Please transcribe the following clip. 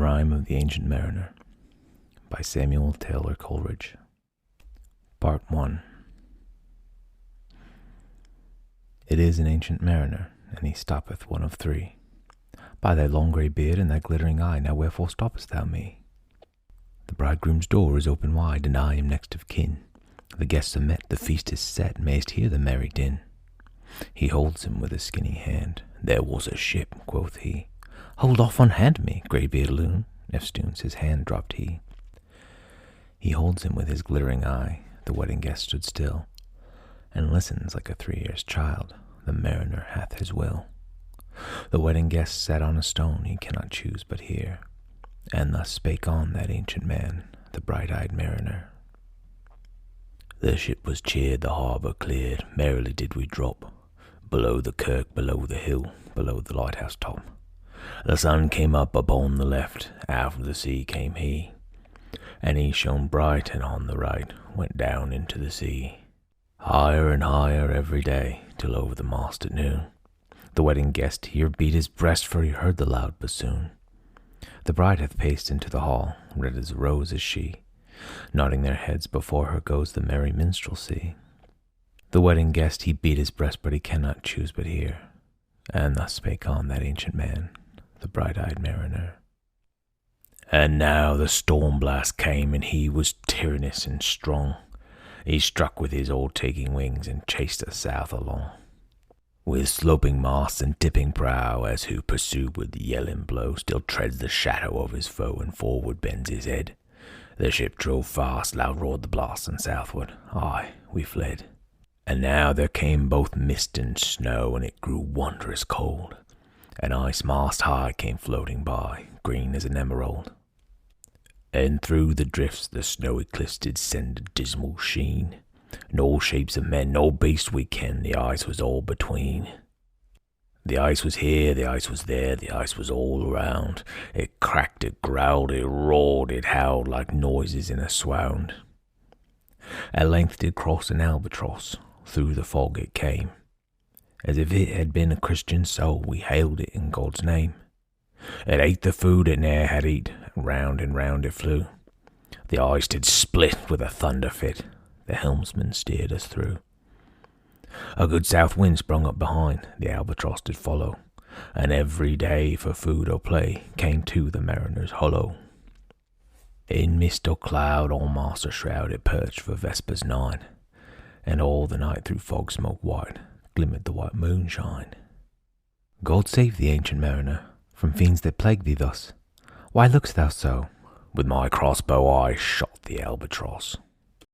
Rime of the Ancient Mariner by Samuel Taylor Coleridge. Part 1. It is an ancient mariner, and he stoppeth one of three. By thy long grey beard and thy glittering eye, now wherefore stoppest thou me? The bridegroom's door is open wide, and I am next of kin. The guests are met, the feast is set, mayst hear the merry din. He holds him with a skinny hand. There was a ship, quoth he. Hold off, unhand me, grey-beard loon. Eftsoons his hand dropped he. He holds him with his glittering eye. The wedding guest stood still, and listens like a 3 years child. The mariner hath his will. The wedding guest sat on a stone, he cannot choose but hear. And thus spake on that ancient man, the bright-eyed mariner. The ship was cheered, the harbour cleared, merrily did we drop, below the kirk, below the hill, below the lighthouse top. The sun came up upon the left, out of the sea came he, and he shone bright, and on the right went down into the sea. Higher and higher every day, till over the mast at noon. The wedding guest here beat his breast, for he heard the loud bassoon. The bride hath paced into the hall, red as a rose is she. Nodding their heads before her goes the merry minstrelsy. The wedding guest he beat his breast, but he cannot choose but hear. And thus spake on that ancient man, the bright-eyed mariner. And now the storm blast came, and he was tyrannous and strong. He struck with his o'ertaking wings, and chased us south along. With sloping masts and dipping prow, as who pursued with yelling blow, still treads the shadow of his foe, and forward bends his head. The ship drove fast, loud roared the blast, and southward, aye, we fled. And now there came both mist and snow, and it grew wondrous cold. An ice mast high came floating by, green as an emerald. And through the drifts the snowy cliffs did send a dismal sheen. No shapes of men, no beasts we ken, the ice was all between. The ice was here, the ice was there, the ice was all around. It cracked, it growled, it roared, it howled like noises in a swound. At length did cross an albatross, through the fog it came. As if it had been a Christian soul, we hailed it in God's name. It ate the food it ne'er had eat, and round it flew. The ice did split with a thunder fit, the helmsman steered us through. A good south wind sprung up behind, the albatross did follow, and every day for food or play came to the mariner's hollow. In mist or cloud or mast or shroud it perched for vespers 9, and all the night through fog smoke white glimmered the white moonshine. God save thee, ancient mariner, from fiends that plague thee thus. Why look'st thou so? With my crossbow I shot the albatross.